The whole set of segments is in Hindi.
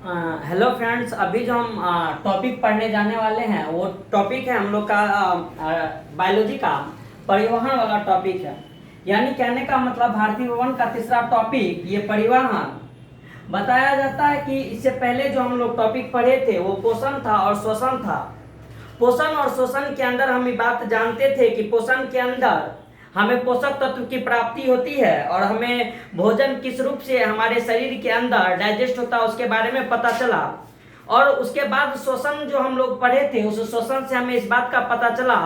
हेलो फ्रेंड्स, अभी जो हम टॉपिक पढ़ने जाने वाले हैं वो टॉपिक है हम लोग का बायोलॉजी का परिवहन वाला टॉपिक है। यानी कहने का मतलब भारतीय भवन का तीसरा टॉपिक ये परिवहन बताया जाता है कि इससे पहले जो हम लोग टॉपिक पढ़े थे वो पोषण था और श्वसन था। पोषण और श्वसन के अंदर हम ये बात जानते थे कि पोषण के अंदर हमें पोषक तत्व की प्राप्ति होती है और हमें भोजन किस रूप से हमारे शरीर के अंदर डाइजेस्ट होता है उसके बारे में पता चला। और उसके बाद श्वसन जो हम लोग पढ़े थे उस श्वसन से हमें इस बात का पता चला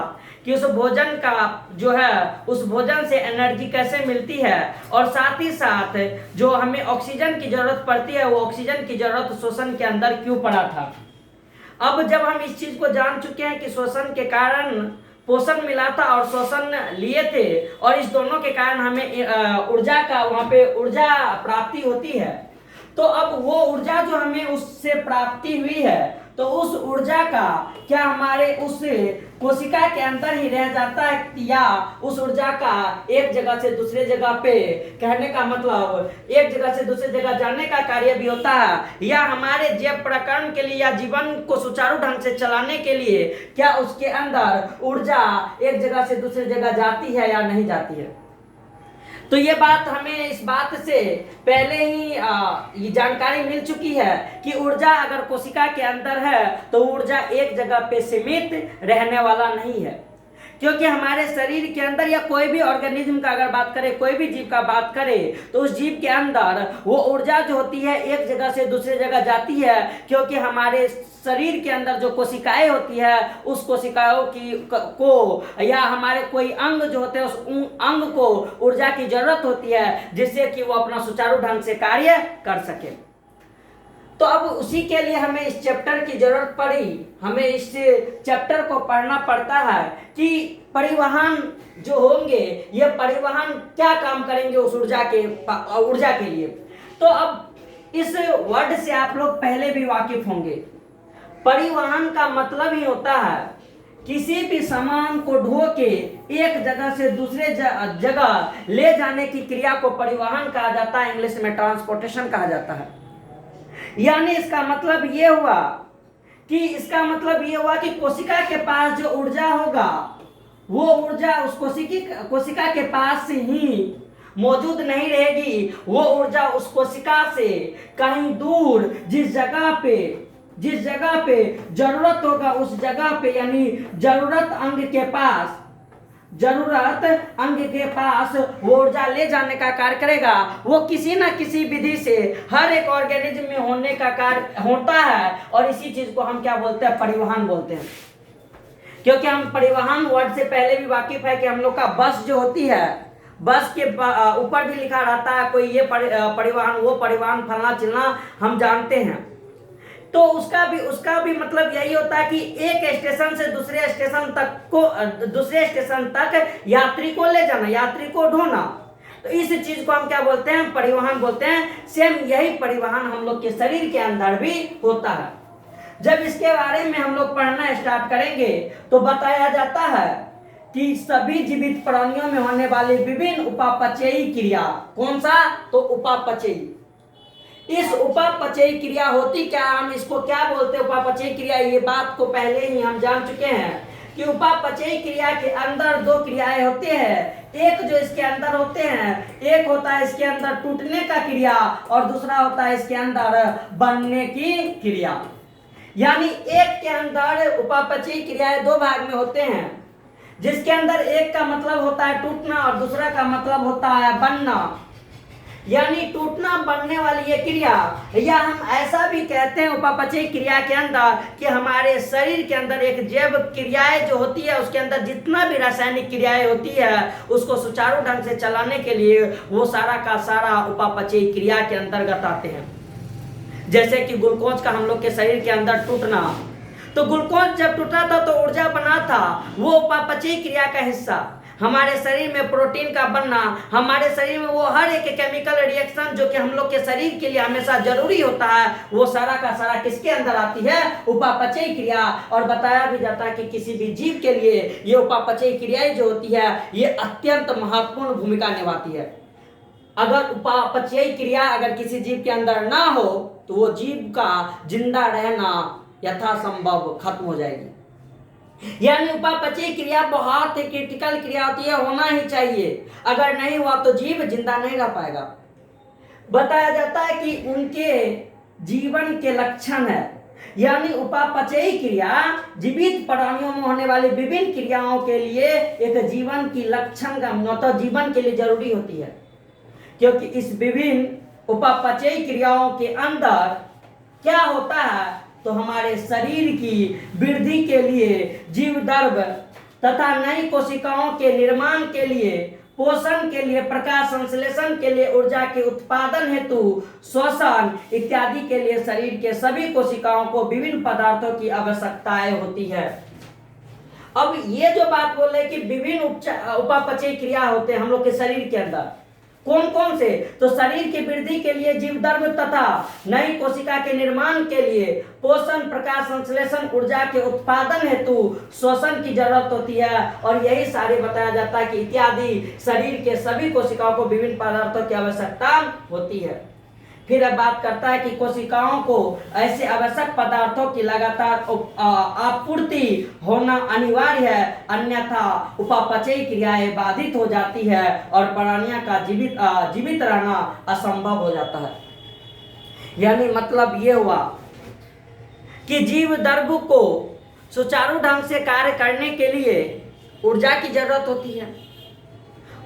कि उस भोजन का जो है उस भोजन से एनर्जी कैसे मिलती है और साथ ही साथ जो हमें ऑक्सीजन की जरूरत पड़ती है वो ऑक्सीजन की जरूरत श्वसन के अंदर क्यों पड़ा था। अब जब हम इस चीज को जान चुके हैं कि श्वसन के कारण पोषण मिला था और श्वसन लिए थे और इस दोनों के कारण हमें ऊर्जा का वहां पे ऊर्जा प्राप्ति होती है, तो अब वो ऊर्जा जो हमें उससे प्राप्ति हुई है तो उस ऊर्जा का क्या हमारे उस कोशिका के अंदर ही रह जाता है या उस ऊर्जा का एक जगह से दूसरे जगह पे कहने का मतलब एक जगह से दूसरे जगह जाने का कार्य भी होता है या हमारे जैव प्रकरण के लिए या जीवन को सुचारू ढंग से चलाने के लिए क्या उसके अंदर ऊर्जा एक जगह से दूसरी जगह जाती है या नहीं जाती है। तो ये बात हमें इस बात से पहले ही ये जानकारी मिल चुकी है कि ऊर्जा अगर कोशिका के अंदर है तो ऊर्जा एक जगह पे सीमित रहने वाला नहीं है, क्योंकि हमारे शरीर के अंदर या कोई भी ऑर्गेनिज्म का अगर बात करें कोई भी जीव का बात करें तो उस जीव के अंदर वो ऊर्जा जो होती है एक जगह से दूसरे जगह जाती है, क्योंकि हमारे शरीर के अंदर जो कोशिकाएं होती है उस कोशिकाओं की को या हमारे कोई अंग जो होते हैं उस अंग को ऊर्जा की जरूरत होती है जिससे कि वो अपना सुचारू ढंग से कार्य कर सके। तो अब उसी के लिए हमें इस चैप्टर की जरूरत पड़ी, हमें इस चैप्टर को पढ़ना पड़ता है कि परिवहन जो होंगे ये परिवहन क्या काम करेंगे उस ऊर्जा के लिए। तो अब इस वर्ड से आप लोग पहले भी वाकिफ होंगे। परिवहन का मतलब ही होता है किसी भी सामान को ढो के एक जगह से दूसरे जगह ले जाने की क्रिया को परिवहन कहा जाता है, इंग्लिश में ट्रांसपोर्टेशन कहा जाता है। यानी इसका मतलब ये हुआ कि कोशिका के पास जो ऊर्जा होगा वो ऊर्जा उस कोशिका के पास से ही मौजूद नहीं रहेगी, वो ऊर्जा उस कोशिका से कहीं दूर जिस जगह पे जरूरत होगा उस जगह पे यानी जरूरत अंग के पास वो ऊर्जा ले जाने का कार्य करेगा। वो किसी न किसी विधि से हर एक ऑर्गेनिज्म में होने का कार्य होता है और इसी चीज को हम क्या बोलते हैं, परिवहन बोलते हैं। क्योंकि हम परिवहन वर्ड से पहले भी वाकिफ है कि हम लोग का बस जो होती है बस के ऊपर भी लिखा रहता है कोई ये परिवहन वो परिवहन फलना चिलना हम जानते हैं। तो उसका भी मतलब यही होता है कि एक स्टेशन से दूसरे स्टेशन तक यात्री को ले जाना, यात्री को ढोना। तो इस चीज को हम क्या बोलते हैं, परिवहन बोलते हैं। सेम यही परिवहन हम लोग के शरीर के अंदर भी होता है। जब इसके बारे में हम लोग पढ़ना स्टार्ट करेंगे तो बताया जाता है कि सभी जीवित प्राणियों में होने वाली विभिन्न उपापचयी क्रिया, कौन सा, तो उपापचयी। इस उपापचयी क्रिया होती क्या, हम इसको क्या बोलते हैं उपापचयी क्रिया, ये बात को पहले ही हम जान चुके हैं कि उपापचयी क्रिया के अंदर दो क्रियाएं होती हैं। एक जो इसके अंदर होते हैं, एक होता है इसके अंदर टूटने का क्रिया और दूसरा होता है इसके अंदर बनने की क्रिया। यानी एक के अंदर उपापचयी क्रियाएं दो भाग में होते हैं, जिसके अंदर एक का मतलब होता है टूटना और दूसरा का मतलब होता है बनना। यानी टूटना बनने वाली ये क्रिया, या हम ऐसा भी कहते हैं उपापचयी क्रिया के अंदर कि हमारे शरीर के अंदर एक जैव क्रियाएं जो होती है उसके अंदर जितना भी रासायनिक क्रियाएं होती है उसको सुचारू ढंग से चलाने के लिए वो सारा का सारा उपापचयी क्रिया के अंतर्गत आते हैं। जैसे कि ग्लूकोज का हम लोग के शरीर के अंदर टूटना, तो ग्लूकोज जब टूटा था तो ऊर्जा बना था, वो उपापचयी क्रिया का हिस्सा। हमारे शरीर में प्रोटीन का बनना, हमारे शरीर में वो हर एक केमिकल रिएक्शन जो कि हम लोग के शरीर के लिए हमेशा जरूरी होता है वो सारा का सारा किसके अंदर आती है, उपापचयी क्रिया। और बताया भी जाता है कि किसी भी जीव के लिए ये उपापचयी क्रियाएं जो होती है ये अत्यंत महत्वपूर्ण भूमिका निभाती है। अगर उपापचयी क्रिया अगर किसी जीव के अंदर ना हो तो वो जीव का जिंदा रहना यथासंभव खत्म हो जाएगी। यानी उपापचय क्रिया बहुत ही क्रिटिकल क्रिया होती है, होना ही चाहिए। अगर नहीं हुआ तो जीव जिंदा नहीं रह पाएगा। बताया जाता है कि उनके जीवन के लक्षण है, यानी उपापचयी क्रिया जीवित प्राणियों में होने वाली विभिन्न क्रियाओं के लिए एक जीवन की लक्षण तो जीवन के लिए जरूरी होती है, क्योंकि इस विभिन्न उपापचयी क्रियाओं के अंदर क्या होता है, तो हमारे शरीर की वृद्धि के लिए, जीव द्रव तथा नई कोशिकाओं के निर्माण के लिए, पोषण के लिए, प्रकाश संश्लेषण के लिए, ऊर्जा के उत्पादन हेतु, श्वसन इत्यादि के लिए शरीर के सभी कोशिकाओं को विभिन्न पदार्थों की आवश्यकताएं होती है। अब ये जो बात बोल रहे कि विभिन्न उपापचयी क्रिया होते हैं हम लोग के शरीर के अंदर, कौन कौन से, तो शरीर की वृद्धि के लिए, जीव द्रव तथा नई कोशिका के निर्माण के लिए, पोषण, प्रकाश संश्लेषण, ऊर्जा के उत्पादन हेतु, श्वसन की जरूरत होती है। और यही सारे बताया जाता है कि इत्यादि शरीर के सभी कोशिकाओं को विभिन्न पदार्थों की आवश्यकता होती है। फिर अब बात करता है कि कोशिकाओं को ऐसे आवश्यक पदार्थों की लगातार आपूर्ति होना अनिवार्य है, अन्यथा उपापचयी क्रियाएं बाधित हो जाती है और प्राणियों का जीवित रहना असंभव हो जाता है। यानी मतलब ये हुआ कि जीव द्रव्य को सुचारू ढंग से कार्य करने के लिए ऊर्जा की जरूरत होती है।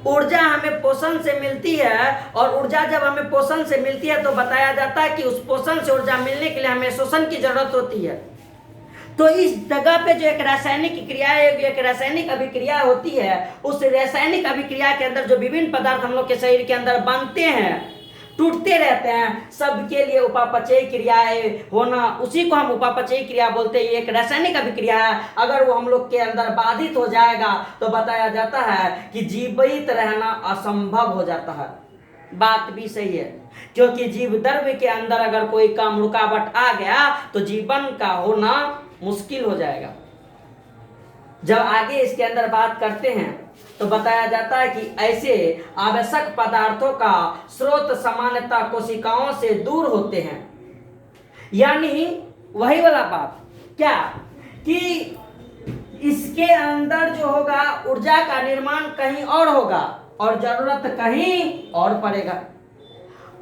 ऊर्जा हमें पोषण से मिलती है, और ऊर्जा जब हमें पोषण से मिलती है तो बताया जाता है कि उस पोषण से ऊर्जा मिलने के लिए हमें श्वसन की जरूरत होती है। तो इस जगह पे जो एक रासायनिक क्रिया है, एक रासायनिक अभिक्रिया होती है, उस रासायनिक अभिक्रिया के अंदर जो विभिन्न पदार्थ हम लोग के शरीर के अंदर बनते हैं, टूटते रहते हैं, सबके लिए उपापचयी क्रियाएं होना, उसी को हम उपापचयी क्रिया बोलते हैं। एक रासायनिक अभिक्रिया है, अगर वो हम लोग के अंदर बाधित हो जाएगा तो बताया जाता है कि जीवित रहना असंभव हो जाता है। बात भी सही है, क्योंकि जीव द्रव्य के अंदर अगर कोई काम रुकावट आ गया तो जीवन का होना मुश्किल हो जाएगा। जब आगे इसके अंदर बात करते हैं तो बताया जाता है कि ऐसे आवश्यक पदार्थों का स्रोत सामान्यतः कोशिकाओं से दूर होते हैं। यानी वही वाला बात क्या कि इसके अंदर जो होगा ऊर्जा का निर्माण कहीं और होगा और जरूरत कहीं और पड़ेगा।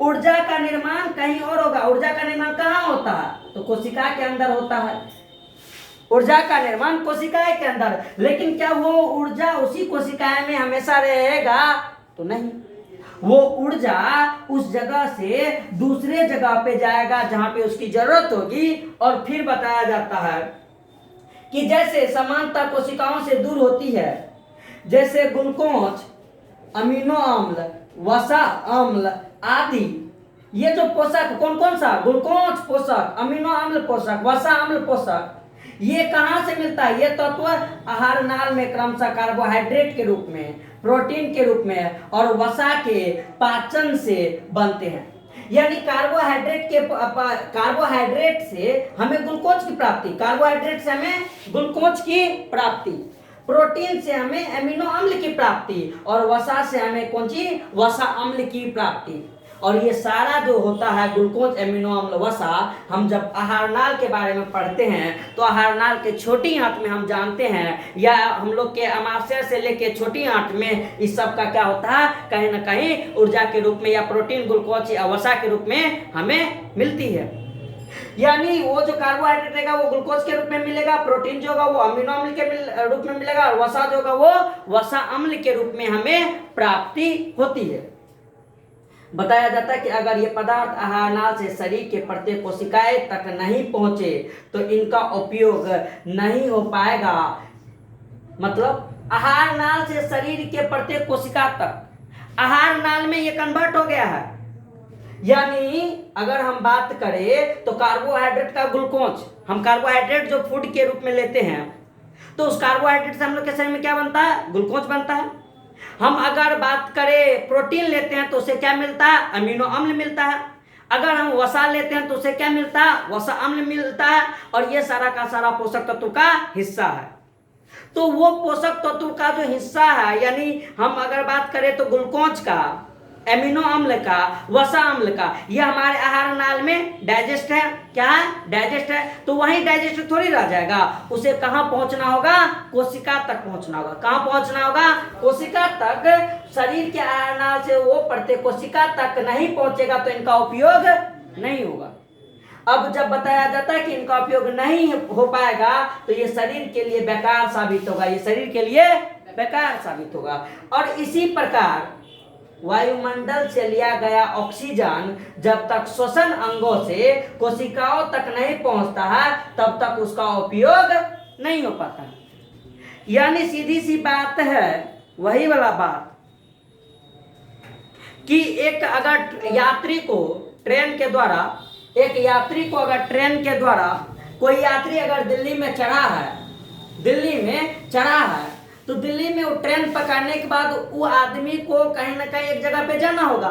ऊर्जा का निर्माण कहीं और होगा। ऊर्जा का निर्माण कहाँ होता है, तो कोशिका के अंदर होता है। ऊर्जा का निर्माण कोशिकाएं के अंदर, लेकिन क्या वो ऊर्जा उसी कोशिकाएं में हमेशा रहेगा, तो नहीं। वो ऊर्जा उस जगह से दूसरे जगह पे जाएगा जहां पे उसकी जरूरत होगी। और फिर बताया जाता है कि जैसे समानता कोशिकाओं से दूर होती है, जैसे ग्लूकोज, अमीनो अम्ल, वसा अम्ल आदि, ये जो पोषक कौन कौन सा, ग्लूकोज पोषक, अमीनो अम्ल पोषक, वसा अम्ल पोषक, ये कहां से मिलता है? ये तत्व आहार नाल में क्रमशः कार्बोहाइड्रेट के रूप में, प्रोटीन के रूप में और वसा के पाचन से बनते हैं। यानी कार्बोहाइड्रेट से हमें ग्लूकोज की प्राप्ति, कार्बोहाइड्रेट से हमें ग्लूकोज की प्राप्ति, प्रोटीन से हमें अमीनो अम्ल की प्राप्ति और वसा से हमें कौन सी, वसा अम्ल की प्राप्ति। और ये सारा जो होता है ग्लूकोज, अमीनो अम्ल, वसा, हम जब आहार नाल के बारे में पढ़ते हैं तो आहार नाल के छोटी आंत में हम जानते हैं, या हम लोग के अमाशय से लेके छोटी आंत में इस सब का क्या होता है, कहीं ना कहीं ऊर्जा के रूप में या प्रोटीन, ग्लूकोज या वसा के रूप में हमें मिलती है। यानी वो जो कार्बोहाइड्रेट रहेगा वो ग्लूकोज के रूप में मिलेगा, प्रोटीन जो होगा वो अमीनो अम्ल के रूप में मिलेगा और वसा जो होगा वो वसा अम्ल के रूप में हमें प्राप्ति होती है। बताया जाता है कि अगर ये पदार्थ आहार नाल से शरीर के प्रत्येक कोशिकाएं तक नहीं पहुंचे तो इनका उपयोग नहीं हो पाएगा। मतलब आहार नाल से शरीर के प्रत्येक कोशिका तक, आहार नाल में ये कन्वर्ट हो गया है। यानी अगर हम बात करें तो कार्बोहाइड्रेट का ग्लूकोज, हम कार्बोहाइड्रेट जो फूड के रूप में लेते हैं तो उस कार्बोहाइड्रेट से हम लोग के शरीर में क्या बनता है, ग्लूकोज बनता है। हम अगर बात करें प्रोटीन लेते हैं तो उसे क्या मिलता है, अमीनो अम्ल मिलता है। अगर हम वसा लेते हैं तो उसे क्या मिलता है, वसा अम्ल मिलता है। और ये सारा का सारा पोषक तत्व का हिस्सा है। तो वो पोषक तत्व का जो हिस्सा है, यानी हम अगर बात करें तो ग्लूकोज का, एमिनो अम्ल का, वसा अम्ल का, ये हमारे आहार नाल में डाइजेस्ट है। क्या है? डाइजेस्ट है। तो वहीं डाइजेस्ट थोड़ी रह जाएगा, उसे कहाँ पहुंचना होगा? कोशिका तक पहुंचना होगा। कहाँ पहुंचना होगा? कोशिका तक। शरीर के आहार नाल से वो प्रत्येक कोशिका तक नहीं पहुंचेगा तो इनका उपयोग नहीं होगा। अब जब बताया जाता है कि इनका उपयोग नहीं हो पाएगा तो ये शरीर के लिए बेकार साबित होगा, ये शरीर के लिए बेकार साबित होगा। और इसी प्रकार वायुमंडल से लिया गया ऑक्सीजन जब तक श्वसन अंगों से कोशिकाओं तक नहीं पहुंचता है तब तक उसका उपयोग नहीं हो पाता। यानी सीधी सी बात है, वही वाला बात कि एक अगर यात्री को ट्रेन के द्वारा, एक यात्री को अगर ट्रेन के द्वारा कोई यात्री अगर दिल्ली में चढ़ा है, दिल्ली में चढ़ा है, तो दिल्ली में वो ट्रेन पकड़ने के बाद वो आदमी को कहीं ना कहीं एक जगह पे जाना होगा।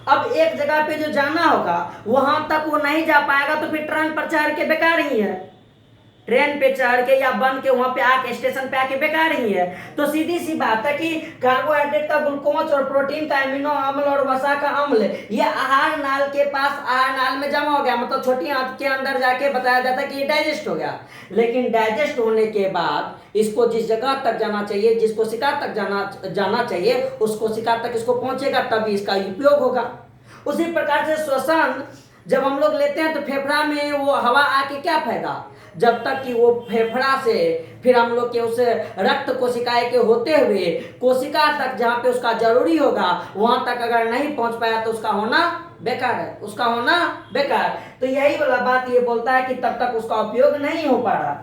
अब एक जगह पे जो जाना होगा वहां तक वो नहीं जा पाएगा तो फिर ट्रेन पर चढ़ के बेकार ही है। ट्रेन पे चढ़ के या बन के वहां पे आके स्टेशन पे आके बेकार ही है। तो सीधी सी बात है कि कार्बोहाइड्रेट का ग्लूकोज और प्रोटीन का एमिनो अम्ल और वसा का अम्ल ये आहार नाल के पास, आहार नाल में जमा हो गया, मतलब छोटी आंत के अंदर जाके बताया जाता है कि ये डाइजेस्ट हो गया। लेकिन डाइजेस्ट होने के बाद इसको जिस जगह तक जाना चाहिए, जिस कोशिका तक जाना चाहिए उस कोशिका तक इसको पहुंचेगा, तभी इसका उपयोग होगा। उसी प्रकार से श्वसन जब हम लोग लेते हैं तो फेफड़ा में वो हवा आके क्या फायदा, जब तक कि वो फेफड़ा से फिर हम लोग के उस रक्त कोशिकाएं के होते हुए कोशिका तक जहाँ पे उसका जरूरी होगा वहां तक अगर नहीं पहुंच पाया तो उसका होना बेकार है, उसका होना बेकार। तो यही वाला बात ये बोलता है कि तब तक उसका उपयोग नहीं हो पा रहा।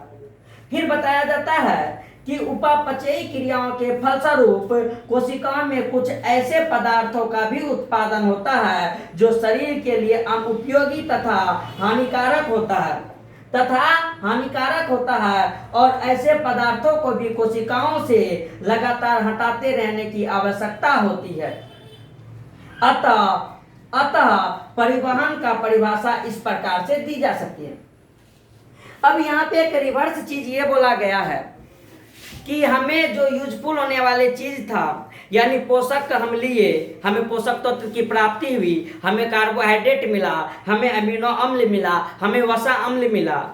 फिर बताया जाता है कि उपापचयी क्रियाओं के फलस्वरूप कोशिकाओं में कुछ ऐसे पदार्थों का भी उत्पादन होता है जो शरीर के लिए अनुपयोगी तथा हानिकारक होता है और ऐसे पदार्थों को भी कोशिकाओं से लगातार हटाते रहने की आवश्यकता होती है। अतः परिवहन का परिभाषा इस प्रकार से दी जा सकती है। अब यहाँ पे एक रिवर्स चीज ये बोला गया है कि हमें जो यूजफुल होने वाले चीज था, यानी पोषक हम लिए, हमें पोषक तत्व की प्राप्ति हुई, हमें कार्बोहाइड्रेट मिला, हमें अमीनो अम्ल मिला, हमें वसा अम्ल मिला,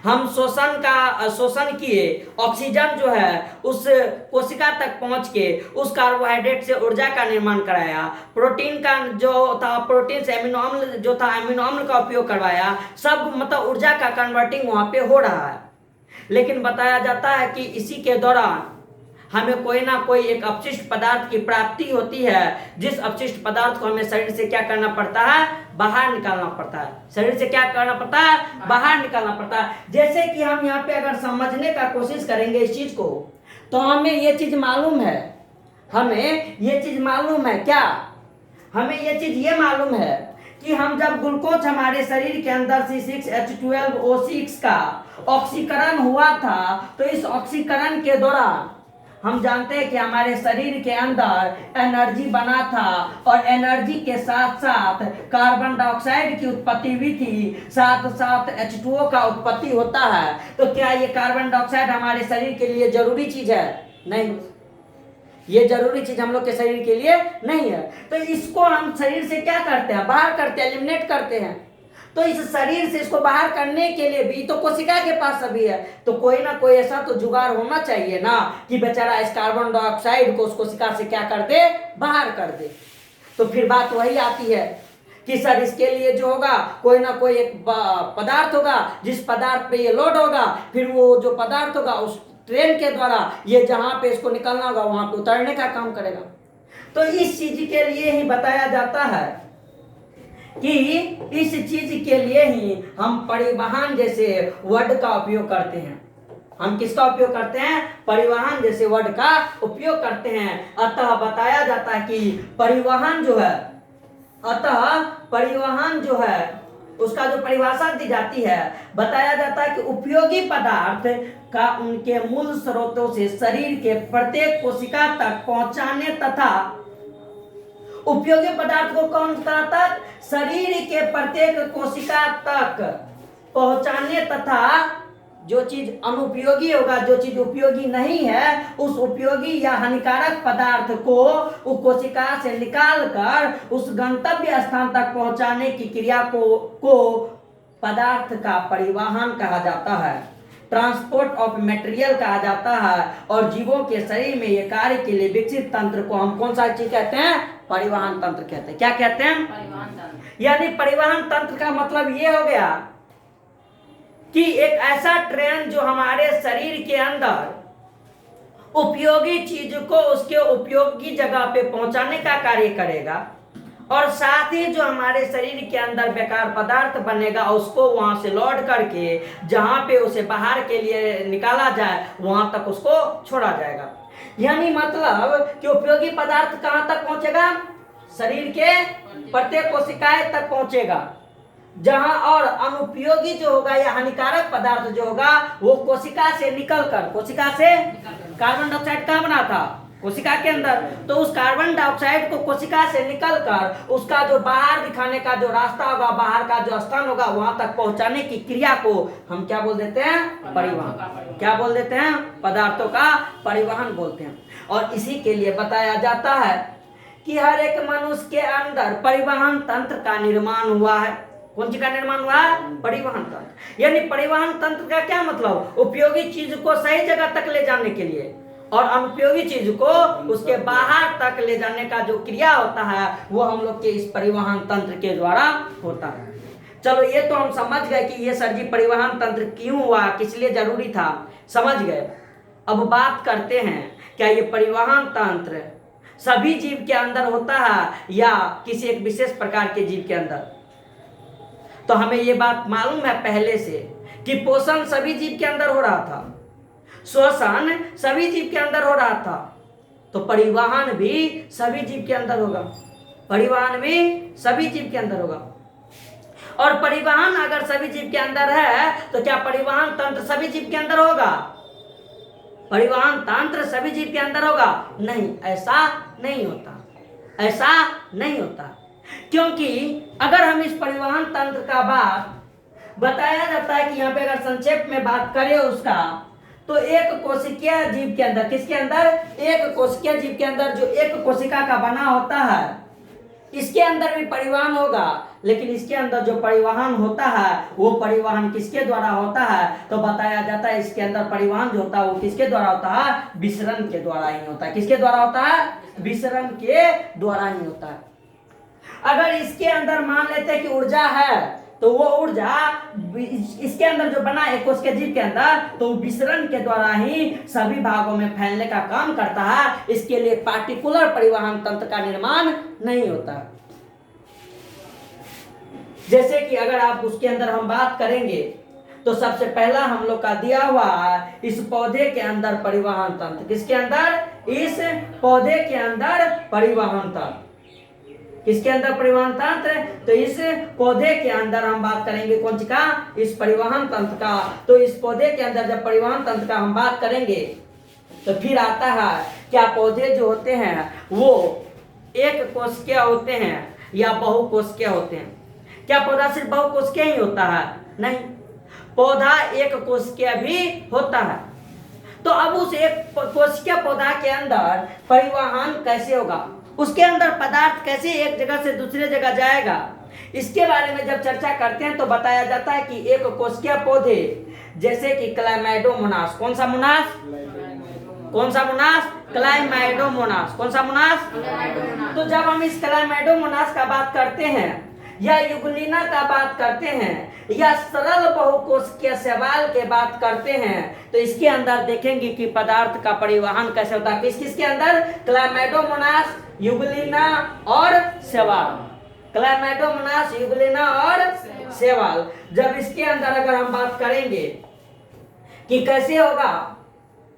हम शोषण किए, ऑक्सीजन जो है उस कोशिका तक पहुंच के उस कार्बोहाइड्रेट से ऊर्जा का निर्माण कराया, प्रोटीन का जो था, प्रोटीन से अमीनो अम्ल जो था, अमीनो अम्ल का उपयोग करवाया, सब मतलब ऊर्जा का कन्वर्टिंग वहां पे हो रहा है। लेकिन बताया जाता है कि इसी के दौरान हमें कोई ना कोई एक अपशिष्ट पदार्थ की प्राप्ति होती है, जिस अपशिष्ट पदार्थ को हमें शरीर से क्या करना पड़ता है? बाहर निकालना पड़ता है। शरीर से क्या करना पड़ता है? बाहर निकालना पड़ता है। जैसे कि हम यहाँ पे अगर समझने का कोशिश करेंगे इस चीज को, तो हमें ये चीज मालूम है, हमें ये चीज मालूम है क्या? हमें ये चीज ये मालूम है कि हम जब ग्लूकोज हमारे शरीर के अंदर C6H12O6 का ऑक्सीकरण हुआ था, तो इस ऑक्सीकरण के दौरान हम जानते हैं कि हमारे शरीर के अंदर एनर्जी बना था और एनर्जी के साथ साथ कार्बन डाइऑक्साइड की उत्पत्ति हुई थी, साथ साथ H2O का उत्पत्ति होता है। तो क्या ये कार्बन डाइऑक्साइड हमारे शरीर के लिए जरूरी चीज है? नहीं, ये जरूरी चीज हम लोग के शरीर के लिए नहीं है। तो इसको हम शरीर से क्या करते हैं? बाहर करते हैं, एलिमिनेट करते हैं। तो इस शरीर से इसको बाहर करने के लिए भी तो कोशिका के पास अभी है, तो कोई ना कोई ऐसा तो जुगाड़ होना चाहिए ना कि बेचारा इस कार्बन डाइऑक्साइड को उस कोशिका से क्या कर दे? बाहर कर दे। तो फिर बात वही आती है कि सर इसके लिए जो होगा कोई ना कोई एक पदार्थ होगा, जिस पदार्थ पे ये लोड होगा, फिर वो जो पदार्थ होगा उस ट्रेन के द्वारा ये जहां पे इसको निकलना होगा वहां पे उतरने का काम करेगा। तो इस चीज के लिए ही बताया जाता है कि इस चीज के लिए ही हम परिवहन जैसे वर्ड का उपयोग करते हैं। हम किसका उपयोग करते हैं? परिवहन जैसे वर्ड का उपयोग करते हैं। अतः बताया जाता है कि परिवहन जो है उसका जो परिभाषा दी जाती है, बताया जाता है कि उपयोगी पदार्थ का उनके मूल स्रोतों से शरीर के प्रत्येक कोशिका तक पहुंचाने तथा उपयोगी पदार्थ को कौन तक? शरीर के प्रत्येक कोशिका तक पहुंचाने तथा जो चीज अनुपयोगी होगा, जो चीज उपयोगी नहीं है, उस उपयोगी या हानिकारक पदार्थ को उस कोशिका से निकाल कर उस गंतव्य स्थान तक पहुंचाने की क्रिया को पदार्थ का परिवहन कहा जाता है, ट्रांसपोर्ट ऑफ मटेरियल कहा जाता है। और जीवों के शरीर में ये कार्य के लिए विकसित तंत्र को हम कौन सा चीज कहते हैं? परिवहन तंत्र कहते हैं। क्या कहते हैं? परिवहन तंत्र। यानी परिवहन तंत्र का मतलब ये हो गया कि एक ऐसा ट्रेन जो हमारे शरीर के अंदर उपयोगी चीज को उसके उपयोगी जगह पे पहुंचाने का कार्य करेगा, और साथ ही जो हमारे शरीर के अंदर बेकार पदार्थ बनेगा उसको वहां से लौट करके जहां पे उसे बाहर के लिए निकाला जाए वहां तक उसको छोड़ा जाएगा। यानी मतलब कि उपयोगी पदार्थ कहां तक पहुंचेगा? शरीर के प्रत्येक कोशिकाएं तक पहुंचेगा, जहां और अनुपयोगी जो होगा या हानिकारक पदार्थ जो होगा वो कोशिका से निकलकर, कोशिका से कार्बन डाइऑक्साइड कहाँ बना था? कोशिका के अंदर। तो उस कार्बन डाइऑक्साइड को कोशिका से निकलकर उसका जो बाहर दिखाने का जो रास्ता होगा, बाहर का जो स्थान होगा, वहां तक पहुंचाने की क्रिया को हम क्या बोल देते हैं? परिवहन। क्या बोल देते हैं? पदार्थों का परिवहन बोलते हैं। और इसी के लिए बताया जाता है कि हर एक मनुष्य के अंदर परिवहन तंत्र का निर्माण हुआ है। कौन सी का निर्माण हुआ है? परिवहन तंत्र। यानी परिवहन तंत्र का क्या मतलब? उपयोगी चीज को सही जगह तक ले जाने के लिए और अनुपयोगी चीज को उसके बाहर तक ले जाने का जो क्रिया होता है वो हम लोग के इस परिवहन तंत्र के द्वारा होता है। चलो ये तो हम समझ गए कि ये सर जी परिवहन तंत्र क्यों हुआ, किस लिए जरूरी था, समझ गए। अब बात करते हैं क्या ये परिवहन तंत्र सभी जीव के अंदर होता है या किसी एक विशेष प्रकार के जीव के अंदर? तो हमें ये बात मालूम है पहले से कि पोषण सभी जीव के अंदर हो रहा था, श्वसन सभी जीव के अंदर हो रहा था, तो परिवहन भी सभी जीव के अंदर होगा। परिवहन भी सभी जीव के अंदर होगा। और परिवहन अगर सभी जीव के अंदर है तो क्या परिवहन तंत्र सभी जीव के अंदर होगा? परिवहन तंत्र सभी जीव के अंदर होगा? नहीं, ऐसा नहीं होता, ऐसा नहीं होता। क्योंकि अगर हम इस परिवहन तंत्र का बात बताया जाता है कि यहाँ पे अगर संक्षेप में बात करें उसका, तो एक कोशिकीय जीव के अंदर, किसके अंदर? एक कोशिकीय जीव के अंदर जो एक कोशिका का बना होता है, इसके अंदर भी परिवहन होगा, लेकिन इसके अंदर जो परिवहन होता है वो परिवहन किसके द्वारा होता है? तो बताया जाता है इसके अंदर परिवहन जो होता है वो किसके द्वारा होता है? विसरण के द्वारा ही होता है। किसके द्वारा होता है? विसरण के द्वारा ही होता है। अगर इसके अंदर मान लेते हैं कि ऊर्जा है, तो वो ऊर्जा इसके अंदर जो बना है कोश के जीव के अंदर, तो विसरण के द्वारा ही सभी भागों में फैलने का काम करता है। इसके लिए पार्टिकुलर परिवहन तंत्र का निर्माण नहीं होता। जैसे कि अगर आप उसके अंदर हम बात करेंगे तो सबसे पहला हम लोग का दिया हुआ है इस पौधे के अंदर परिवहन तंत्र। किसके अंदर? इस पौधे के अंदर परिवहन तंत्र। किसके अंदर परिवहन तंत्र? तो इस पौधे के अंदर हम बात करेंगे कौन सी का? इस परिवहन तंत्र का। तो इस पौधे के अंदर जब परिवहन तंत्र का हम बात करेंगे तो फिर आता है क्या पौधे जो होते हैं वो एक कोशिकीय होते हैं या बहुकोशिकीय होते हैं? क्या पौधा सिर्फ बहुकोशिकीय ही होता है? नहीं, पौधा एक कोशिकीय भी होता है। तो अब उस एक कोशिकीय पौधा के अंदर परिवहन कैसे होगा? उसके अंदर पदार्थ कैसे एक जगह से दूसरे जगह जाएगा? इसके बारे में जब चर्चा करते हैं तो बताया जाता है कि एक कोशिकीय पौधे जैसे कि क्लाइमेडोमोनास, कौन सा मोनास? कौन सा मोनास? क्लाइमेडोमोनास। कौन सा मोनास? तो जब हम इस क्लाइमेडोमोनास का बात करते हैं या युगलिना का बात करते हैं या सरल बहुकोशिकीय शैवाल के बात करते हैं तो इसके अंदर देखेंगे कि पदार्थ का परिवहन कैसे होता है। किस किस के अंदर? क्लाइमेडोमोनास, युगलिना और शैवाल। क्लाइमेडोमोनास, युगलिना और शैवाल। जब इसके अंदर अगर हम बात करेंगे कि कैसे होगा,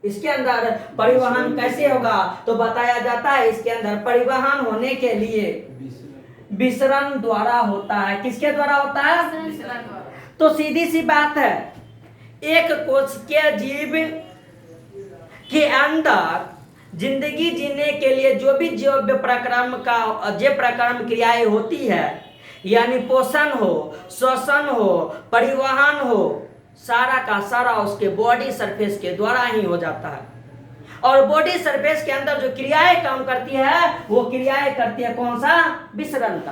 इसके अंदर परिवहन कैसे होगा, तो बताया जाता है इसके अंदर परिवहन होने के लिए विसरण द्वारा होता है। किसके द्वारा होता है? तो सीधी सी बात है, एक कोशिकीय जीव के अंदर जिंदगी जीने के लिए जो भी जैव प्रक्रम क्रियाएं होती है, यानी पोषण हो, श्वसन हो, परिवहन हो, सारा का सारा उसके बॉडी सरफेस के द्वारा ही हो जाता है। और बॉडी सरफेस के अंदर जो क्रियाएं काम करती है वो क्रियाएं करती है कौन सा? विसरण का।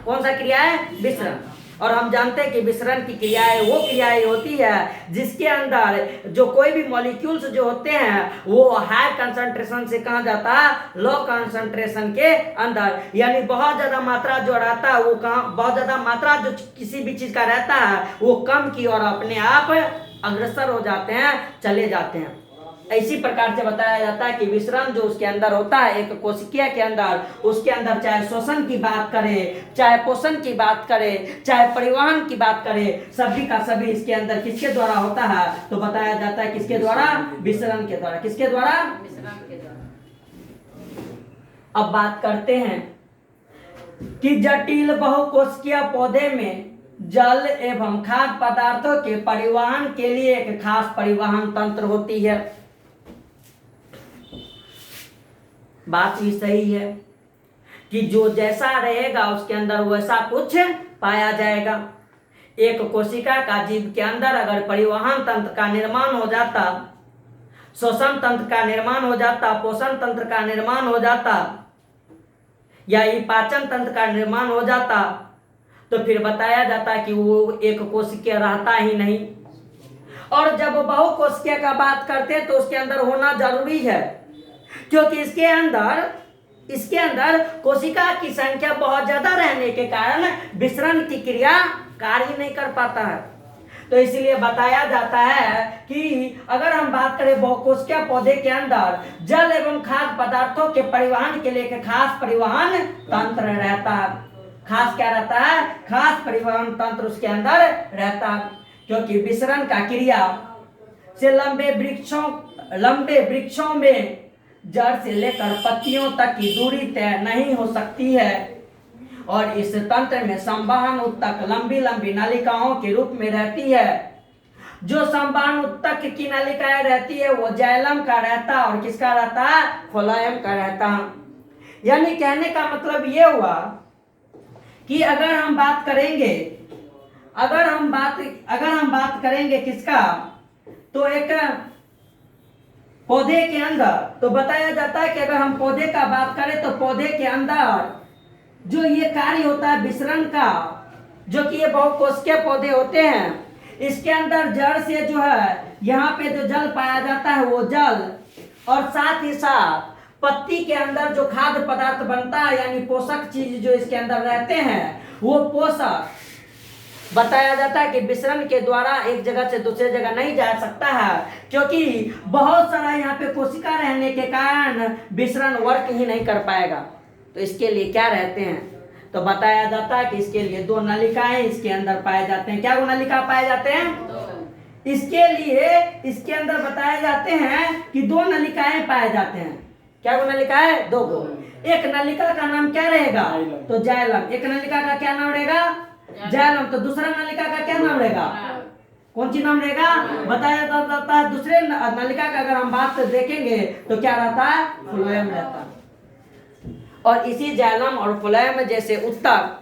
कौन सा क्रिया है? विसरण। और हम जानते हैं कि विसरण की क्रियाएं वो क्रियाएं होती है जिसके अंदर जो कोई भी मॉलिक्यूल्स जो होते हैं वो हाई कंसंट्रेशन से कहाँ जाता है? लो कंसंट्रेशन के अंदर। यानी बहुत ज्यादा मात्रा जो रहता है वो कहाँ, बहुत ज्यादा मात्रा जो किसी भी चीज का रहता है वो कम की और अपने आप अग्रसर हो जाते हैं, चले जाते हैं। इसी प्रकार से बताया जाता है कि विसरण जो उसके अंदर होता है एक कोशिकीय के अंदर, उसके अंदर चाहे श्वसन की बात करें, चाहे पोषण की बात करें, चाहे परिवहन की बात करें, सभी का सभी इसके अंदर किसके द्वारा होता है? तो बताया जाता है किसके द्वारा? विसरण के द्वारा। किसके द्वारा? विसरण के द्वारा। अब बात करते हैं कि जटिल बहुकोशिकीय पौधे में जल एवं खाद्य पदार्थों के परिवहन के लिए एक खास परिवहन तंत्र होती है। बात भी सही है कि जो जैसा रहेगा उसके अंदर वैसा कुछ पाया जाएगा। एक कोशिका का जीव के अंदर अगर परिवहन तंत्र का निर्माण हो जाता, श्वसन तंत्र का निर्माण हो जाता, पोषण तंत्र का निर्माण हो जाता या ये पाचन तंत्र का निर्माण हो जाता तो फिर बताया जाता कि वो एक कोशिकीय रहता ही नहीं। और जब बहुकोशिकीय का बात करते हैं तो उसके अंदर होना जरूरी है, क्योंकि इसके अंदर कोशिका की संख्या बहुत ज्यादा रहने के कारण विसरण की क्रिया कार्य नहीं कर पाता है। तो इसलिए बताया जाता है कि अगर हम बात करें बहुकोशिकीय पौधे के अंदर जल एवं खाद्य पदार्थों के परिवहन के लिए एक खास परिवहन तंत्र रहता है। खास क्या रहता है? खास परिवहन तंत्र उसके अंदर रहता है, क्योंकि विसरण का क्रिया से लंबे वृक्षों में जड़ से लेकर पत्तियों तक की दूरी तय नहीं हो सकती है और इस तंत्र में संवहन उत्तक लंबी नलिकाओं के रूप में रहती है। जो संवहन उत्तक की नलिकाएं रहती है वो जाइलम का रहता है और किसका रहता है? फ्लोएम का रहता है। यानी कहने का मतलब ये हुआ कि अगर हम बात करेंगे किसका, तो एक पौधे के अंदर तो बताया जाता है कि अगर हम पौधे का बात करें तो पौधे के अंदर जो ये कार्य होता है विसरण का, जो कि ये बहुकोशिकीय पौधे होते हैं, इसके अंदर जड़ से जो है यहाँ पे जो जल पाया जाता है वो जल और साथ ही साथ पत्ती के अंदर जो खाद्य पदार्थ बनता है यानी पोषक चीज जो इसके अंदर रहते हैं वो पोषक बताया जाता है कि विसरण के द्वारा एक जगह से दूसरे जगह नहीं जा सकता है, क्योंकि बहुत सारा यहाँ पे कोशिका रहने के कारण विसरण वर्क ही नहीं कर पाएगा। तो इसके लिए क्या रहते हैं? तो बताया जाता है कि इसके लिए दो नलिकाएं इसके अंदर पाए जाते हैं। क्या वो नलिका पाए जाते हैं? इसके लिए इसके अंदर बताए जाते हैं कि दो नलिकाएं पाए जाते हैं। क्या वो नलिका है? दो गो। एक नलिका का नाम क्या रहेगा? तो जाइलम। एक नलिका का क्या नाम रहेगा? जाइलम। तो दूसरा नलिका का क्या नाम रहेगा? कौन सी नाम रहेगा? बताया जाता है दूसरे नलिका का अगर हम बात देखेंगे तो क्या रहता है? फ्लोएम रहता है। और इसी जाइलम और फ्लोएम जैसे उत्तक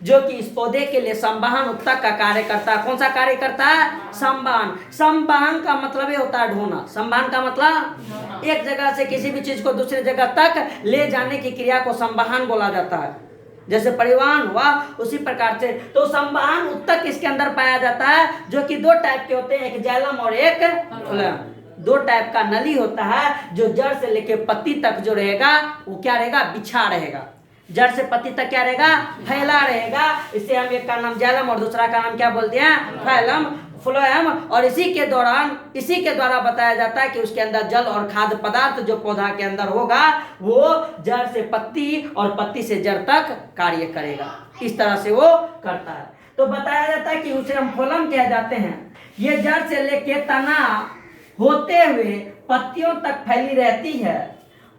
जो कि इस पौधे के लिए संवहन उत्तक का कार्य करता है। कौन सा कार्य करता है? संवहन। संवहन का मतलब ये होता है ढोना। संवहन का मतलब एक जगह से किसी भी चीज को दूसरी जगह तक ले जाने की क्रिया को संवहन बोला जाता है। जैसे परिवहन हुआ उसी प्रकार से तो संवहन उत्तक इसके अंदर पाया जाता है, जो कि दो टाइप के होते हैं, एक जाइलम और एक फ्लोएम। दो टाइप का नली होता है जो जड़ से लेके पत्ती तक जो रहेगा वो क्या रहेगा? बिछा रहेगा। जड़ से पत्ती तक क्या रहेगा? फैला रहेगा। इसे हम एक का नाम जाइलम और दूसरा का नाम क्या बोलते हैं? Phellum, phloem. और इसी के द्वारा बताया जाता है कि उसके अंदर जल और खाद्य पदार्थ जो पौधा के अंदर होगा वो जड़ से पत्ती और पत्ती से जड़ तक कार्य करेगा। इस तरह से वो करता है। तो बताया जाता है कि उसे हम फ्लोएम कह जाते हैं। ये जड़ से लेके तना होते हुए पत्तियों तक फैली रहती है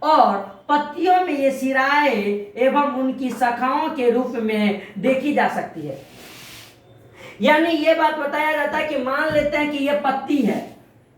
और पत्तियों में ये सिराएं एवं उनकी शाखाओं के रूप में देखी जा सकती है। यानी ये बात बताया जाता है कि मान लेते हैं कि ये पत्ती है,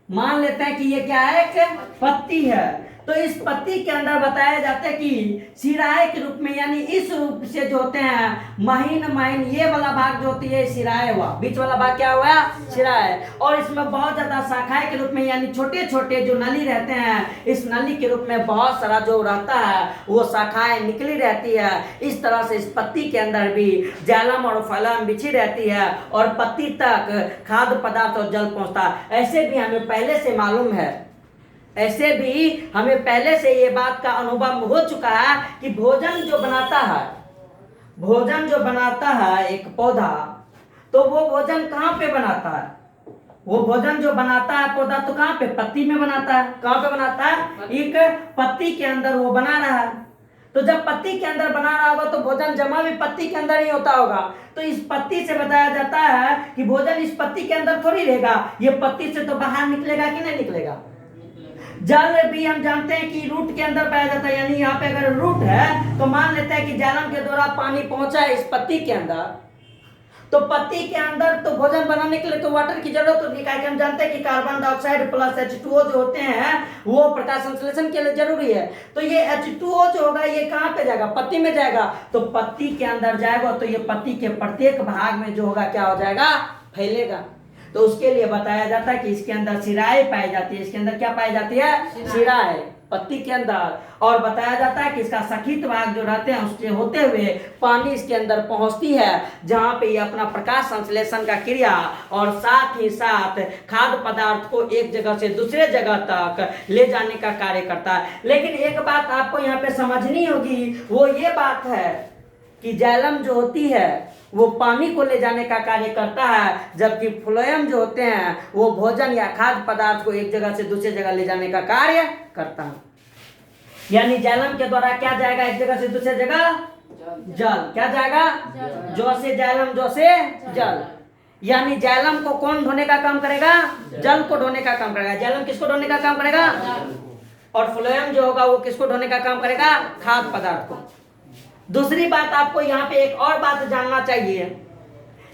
मान लेते हैं कि ये क्या है? एक पत्ती है। तो इस पत्ती के अंदर बताया जाता है कि शिराए के रूप में, यानी इस रूप से जो होते हैं महीन महीन, ये वाला भाग जो होती है शिराए हुआ, बीच वाला भाग क्या हुआ शिराए, और इसमें बहुत ज्यादा शाखाएं के रूप में, यानी छोटे छोटे जो नली रहते हैं, इस नली के रूप में बहुत सारा जो रहता है वो शाखाएं निकली रहती है। इस तरह से इस पत्ती के अंदर भी जाइलम और फाइलम बिछी रहती है और पत्ती तक खाद्य पदार्थ और जल पहुंचता है। ऐसे भी हमें पहले से मालूम है, ऐसे भी हमें पहले से ये बात का अनुभव हो चुका है कि भोजन जो बनाता है एक पौधा, तो वो भोजन कहाँ पे बनाता है? वो भोजन जो बनाता है पौधा तो कहाँ पे? पत्ती में बनाता है। कहाँ पे बनाता है? एक पत्ती के अंदर वो बना रहा है। तो जब पत्ती के अंदर बना रहा होगा तो भोजन जमा भी पत्ती के अंदर ही होता होगा। तो इस पत्ती से बताया जाता है कि भोजन इस पत्ती के अंदर थोड़ी रहेगा, ये पत्ती से तो बाहर निकलेगा कि नहीं निकलेगा। जल भी हम जानते हैं कि रूट के अंदर पाया जाता है, यानी यहाँ पे अगर रूट है तो मान लेते हैं कि जाइलम के द्वारा पानी पहुंचा है इस पत्ती के अंदर, तो पत्ती के अंदर तो भोजन बनाने के लिए तो वाटर की जरूरत होती है। हम जानते हैं कि कार्बन डाइऑक्साइड प्लस H2O जो होते हैं वो प्रकाश संश्लेषण के लिए जरूरी है। तो ये H2O जो होगा ये कहाँ पे जाएगा? पत्ती में जाएगा। तो पत्ती के अंदर जाएगा तो ये पत्ती के प्रत्येक भाग में जो होगा क्या हो जाएगा? फैलेगा। तो उसके लिए बताया जाता है कि इसके अंदर शिराएं पाई जाती है। इसके अंदर क्या पाई जाती है? शिराएं पत्ती के अंदर। और बताया जाता है कि इसका सखित भाग जो रहते हैं उसके होते हुए पानी इसके अंदर पहुंचती है, जहां पे ये अपना प्रकाश संश्लेषण का क्रिया और साथ ही साथ खाद्य पदार्थ को एक जगह से दूसरे जगह तक ले जाने का कार्य करता है। लेकिन एक बात आपको यहाँ पे समझनी होगी, वो ये बात है कि जाइलम जो होती है वो पानी को ले जाने का कार्य करता है, जबकि फ्लोएम जो होते हैं वो भोजन या खाद्य पदार्थ को एक जगह से दूसरी जगह ले जाने का कार्य करता है। यानी जाइलम के द्वारा क्या जाएगा एक जगह से दूसरी जगह? जल। क्या जाएगा? जो से जाइलम, जो से जल। यानी जाइलम को कौन ढोने का काम करेगा? जल को ढोने का काम करेगा। जाइलम किसको ढोने का काम करेगा? और फ्लोएम जो होगा वो किसको ढोने का काम करेगा? खाद्य पदार्थ को। दूसरी बात आपको यहाँ पे एक और बात जानना चाहिए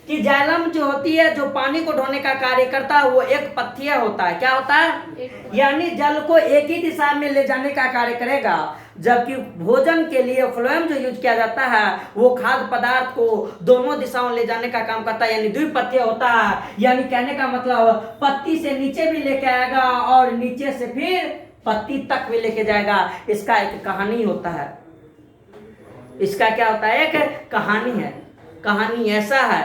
कि जाइलम जो होती है जो पानी को ढोने का कार्य करता है वो एक पत्थीय होता है। क्या होता है? यानी जल को एक ही दिशा में ले जाने का कार्य करेगा, जबकि भोजन के लिए फ्लोएम जो यूज किया जाता है वो खाद्य पदार्थ को दोनों दिशाओं ले जाने का काम करता है, यानी द्विपत्तीय होता है। यानी कहने का मतलब पत्ती से नीचे भी लेके आएगा और नीचे से फिर पत्ती तक भी लेके जाएगा। इसका एक कहानी होता है। इसका क्या होता है? एक कहानी है। कहानी ऐसा है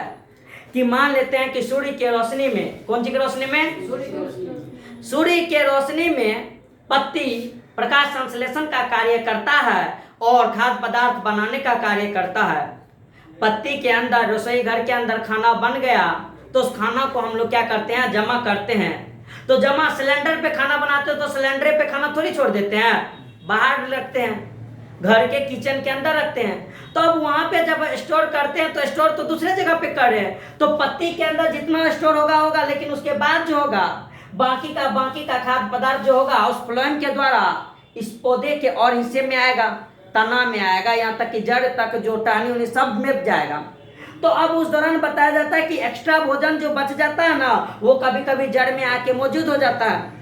कि मान लेते हैं कि सूर्य के रोशनी में, कौन सी की रोशनी में? सूर्य के रोशनी में पत्ती प्रकाश संश्लेषण का कार्य करता है और खाद्य पदार्थ बनाने का कार्य करता है। पत्ती के अंदर रसोई घर के अंदर खाना बन गया तो उस खाना को हम लोग क्या करते हैं? जमा करते हैं। तो जमा सिलेंडर पे खाना बनाते हो तो सिलेंडर पे खाना थोड़ी छोड़ देते हैं, बाहर रखते हैं, घर के किचन के अंदर रखते हैं। तो अब वहां पे जब स्टोर करते हैं तो स्टोर तो दूसरे जगह पे कर रहे हैं, तो पत्ती के अंदर जितना स्टोर होगा, लेकिन उसके बाद जो होगा बाकी का खाद्य पदार्थ जो होगा उस फ्लोएम के द्वारा इस पौधे के और हिस्से में आएगा, तना में आएगा, यहाँ तक कि जड़ तक जो टहनी उन्हें सब में जाएगा। तो अब उस दौरान बताया जाता है कि एक्स्ट्रा भोजन जो बच जाता है ना वो कभी कभी जड़ में आके मौजूद हो जाता है।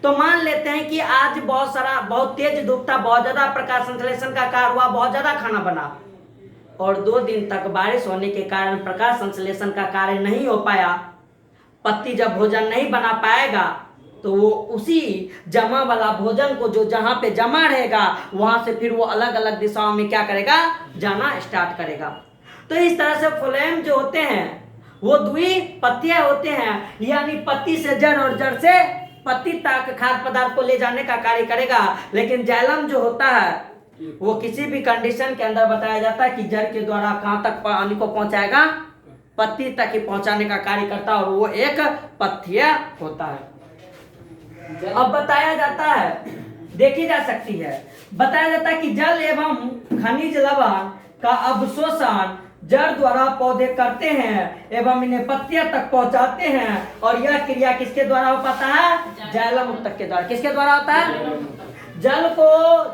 तो मान लेते हैं कि आज बहुत तेज धूप था, बहुत ज्यादा प्रकाश संश्लेषण का कार्य हुआ, बहुत ज्यादा खाना बना और 2 दिन तक बारिश होने के कारण प्रकाश संश्लेषण का कार्य नहीं हो पाया। पत्ती जब भोजन नहीं बना पाएगा तो वो उसी जमा वाला भोजन को जो जहां पे जमा रहेगा वहां से फिर वो अलग अलग दिशाओं में क्या करेगा? जाना स्टार्ट करेगा। तो इस तरह से फ्लोएम जो होते हैं वो द्विपत्तीय होते हैं, यानी पत्ती से जड़ और जड़ से पत्ती तक खाद्य पदार्थ को ले जाने का कार्य करेगा। लेकिन जाइलम जो होता है वो किसी भी कंडीशन के अंदर बताया जाता है कि जड़ के द्वारा कहां तक पानी को पहुंचाएगा? पत्ती तक ही पहुंचाने का कार्य करता है और वो एक पत्तीय होता है। अब बताया जाता है, देखी जा सकती है, बताया जाता है कि जल एवं खनिज लवण का अवशोषण जड़ द्वारा पौधे करते हैं एवं इन्हें पत्तियां तक पहुंचाते हैं। और यह क्रिया किसके द्वारा हो पाता है? जाइलम उत्तक के द्वारा। किसके द्वारा होता है? जल को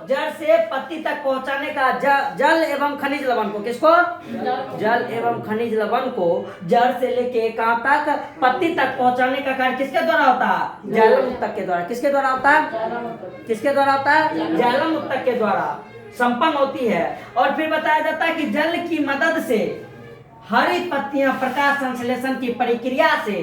जड़ से पत्ती तक पहुंचाने का जल एवं खनिज लवण को, किसको? जल एवं खनिज लवण को जड़ से लेके कहां तक? पत्ती तक पहुंचाने का कार्य किसके द्वारा होता है? जाइलम उत्तक के द्वारा। किसके द्वारा होता है? किसके द्वारा होता है? जाइलम उत्तक के द्वारा संपन्न होती है। और फिर बताया जाता है कि जल की मदद से हरी पत्तियां प्रकाश संश्लेषण की प्रक्रिया से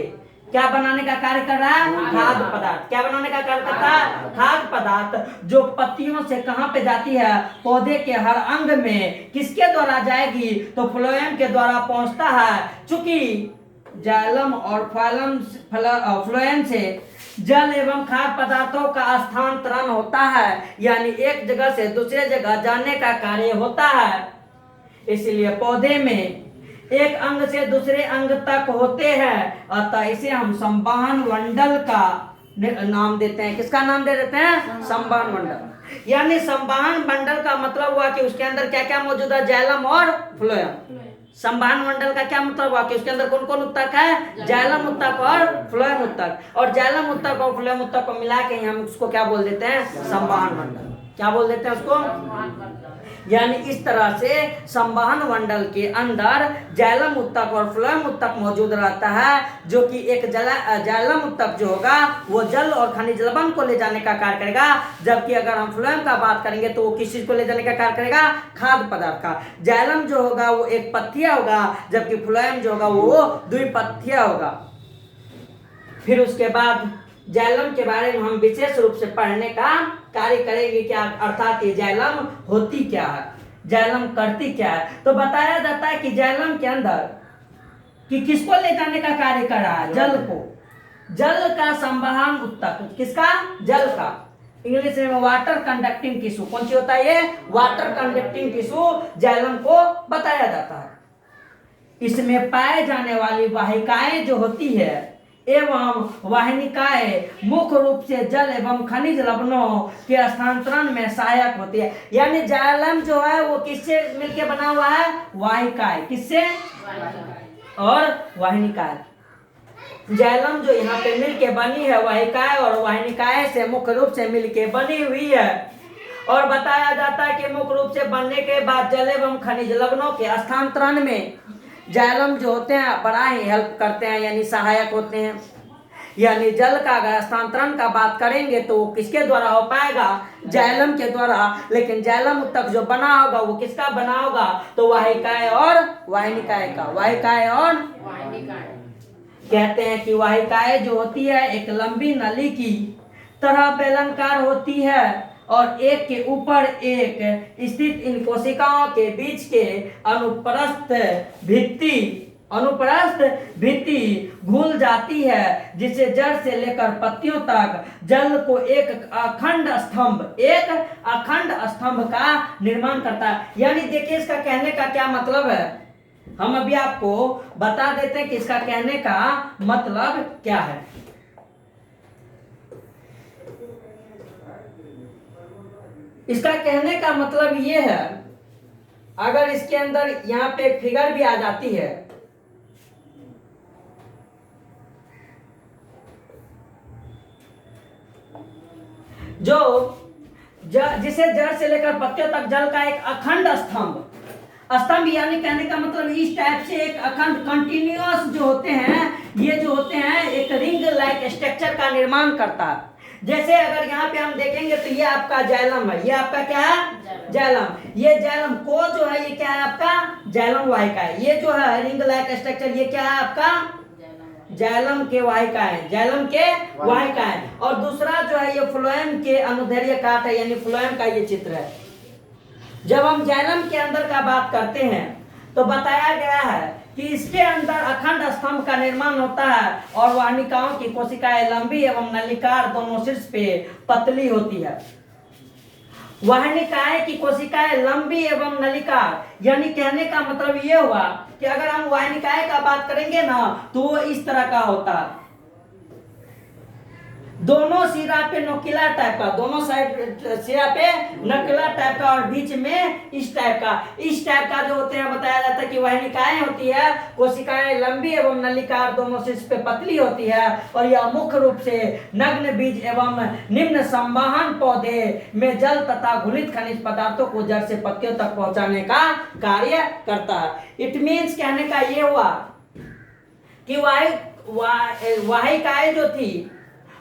क्या बनाने का कार्य कर रहा है? खाद्य पदार्थ। क्या बनाने का कार्य करता है? खाद्य पदार्थ, जो पत्तियों से कहां पे जाती है? पौधे के हर अंग में। किसके द्वारा जाएगी? तो फ्लोएम के द्वारा पहुंचता है। चूंकि जाइलम और फ्लोएम से जल एवं खाद्य पदार्थों का स्थानांतरण होता है, यानी एक जगह से दूसरे जगह जाने का कार्य होता है। इसलिए पौधे में एक अंग से दूसरे अंग तक होते हैं, अतः इसे हम संवहन मंडल का नाम देते हैं। किसका नाम दे देते हैं? संवहन मंडल। यानी संवहन मंडल का मतलब हुआ कि उसके अंदर क्या क्या मौजूद है? जाइलम और फ्लोएम। संवहन मंडल का क्या मतलब हुआ कि उसके अंदर कौन कौन उत्तक है? जाइलम उत्तक और फ्लोएम उत्तक। और जाइलम उत्तक और फ्लोएम उत्तक को मिला के हम उसको क्या बोल देते हैं? संवहन मंडल। क्या बोल देते हैं उसको? यानी इस तरह से संवहन मंडल के अंदर जाइलम उत्तक और फ्लोएम उत्तक मौजूद रहता है, जो कि एक जाइलम उत्तक जो होगा वो जल और खनिज लवण को ले जाने का कार्य करेगा, जबकि अगर हम फ्लोएम का बात करेंगे तो वो किस चीज को ले जाने का कार्य करेगा? खाद्य पदार्थ का। जाइलम जो होगा वो एक पत्तिया होगा, जबकि फ्लोएम जो होगा वो द्विपत्तिया होगा। फिर उसके बाद जाइलम के बारे में हम विशेष रूप से पढ़ने का कार्य करेंगे, क्या अर्थात ये जाइलम होती क्या है, जाइलम करती क्या है। तो बताया जाता है कि जाइलम के अंदर कि किसको ले जाने का कार्य कर रहा है? जल को। जल का संवहन उत्तक। किसका? जल का। इंग्लिश में वाटर कंडक्टिंग टिश्यू। कौन सी होता है ये? वाटर कंडक्टिंग टिश्यू जाइलम को बताया जाता है। इसमें पाए जाने वाली वाहिकाएं जो होती है एवं वाहिनिकाएं मुख्य रूप से जल एवं खनिज लवणों के स्थानांतरण में सहायक होती है। यानी जाइलम जो है वो किससे मिलकर बना हुआ है? वाहिकाएं। किससे? और वाहिनिकाएं। जाइलम जो यहाँ पे मिलके बनी है वाहिकाएं और वाहिनिकाएं से मुख्य रूप से मिलके बनी हुई है। और बताया जाता है कि मुख्य रूप से बनने के बाद जल एवं खनिज लवणों के स्थानांतरण में जाइलम जो होते हैं बड़ा ही हेल्प करते हैं, यानी सहायक होते हैं। यानी जल का अगर स्थानांतरण का बात करेंगे तो वो किसके द्वारा हो पाएगा? जाइलम के द्वारा। लेकिन जाइलम उत्तक जो बना होगा वो किसका बना होगा? तो वाहिकाएं और वाहिनिकाएं का। वाहिकाएं और कहते हैं कि वाहिकाएं जो होती है एक लंबी नली की तरह बेलनाकार होती है और एक के ऊपर एक स्थित इन कोशिकाओं के बीच के अनुप्रस्थ भित्ति घुल जाती है, जिससे जड़ से लेकर पत्तियों तक जल को एक अखंड स्तंभ का निर्माण करता है। यानी देखिए इसका कहने का क्या मतलब है, हम अभी आपको बता देते हैं कि इसका कहने का मतलब क्या है। इसका कहने का मतलब ये है, अगर इसके अंदर यहाँ पे एक फिगर भी आ जाती है, जिसे जड़ से लेकर पत्तियों तक जल का एक अखंड स्तंभ यानी कहने का मतलब इस टाइप से एक अखंड कंटिन्यूअस जो होते हैं, ये जो होते हैं एक रिंग लाइक स्ट्रक्चर का निर्माण करता है। जैसे अगर यहाँ पे हम देखेंगे तो ये आपका जाइलम है, ये आपका क्या है? जाइलम। ये जाइलम को जो है ये क्या है? आपका जाइलम वाहिका है। ये जो है रिंग लाइक स्ट्रक्चर ये क्या है? आपका जाइलम के वाहिका है, जाइलम के वाहिका है। और दूसरा जो है ये फ्लोएम के अनुदैर्ध्य काट है, यानी फ्लोएम का ये चित्र है। जब हम जाइलम के अंदर का बात करते हैं तो बताया गया है कि इसके अंदर अखंड स्तंभ का निर्माण होता है और वाहिकाओं की कोशिकाएं लंबी एवं नलिकार दोनों शीर्ष पे पतली होती है। वाहिकाएं की कोशिकाएं लंबी एवं नलिकार, यानी कहने का मतलब ये हुआ कि अगर हम वाहिकाएं का बात करेंगे ना तो वो इस तरह का होता है। दोनों सिरा पे नोकीला टाइप का, दोनों साइड सिरा पे नोकीला टाइप का, और बीच में इस टाइप का जो होते हैं बताया जाता है कि वह निकाय होती है। कोशिकाएं लंबी एवं नलिकाकार दोनों शीर्ष पे पतली होती है, और यह मुख्य रूप से नग्न बीज एवं निम्न संवहन पौधे में जल तथा घुलित खनिज पदार्थों को जड़ से पत्तियों तक पहुंचाने का कार्य करता है। इट मीन्स कहने का ये हुआ कि वाहिकाएं जो थी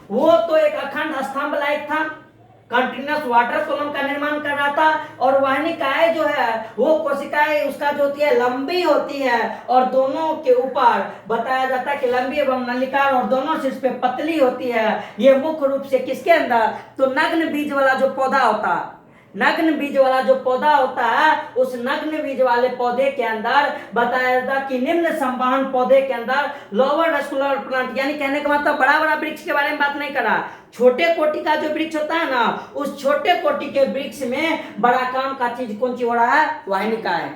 वो तो एक अखंड स्तंभ लायक था, कंटिन्यूअस वाटर कॉलम का निर्माण कर रहा था, और वाहिकाएं जो है वो कोशिकाएं उसका जो होती है लंबी होती है, और दोनों के ऊपर बताया जाता है कि लंबी एवं नलिकाकार और दोनों शीर्ष पे पतली होती है। ये मुख्य रूप से किसके अंदर, तो नग्न बीज वाला जो पौधा होता है, नग्न बीज वाला जो पौधा होता है उस नग्न बीज वाले पौधे के अंदर बताया जाता कि निम्न संवहन पौधे के अंदर लोअर रस्कुलर प्लांट, यानी कहने का मतलब बड़ा बड़ा वृक्ष के बारे में बात नहीं करा, छोटे कोटि का जो वृक्ष होता है ना, उस छोटे कोटि के वृक्ष में बड़ा काम का चीज कौन सी हो रहा है, वाहिकाएं।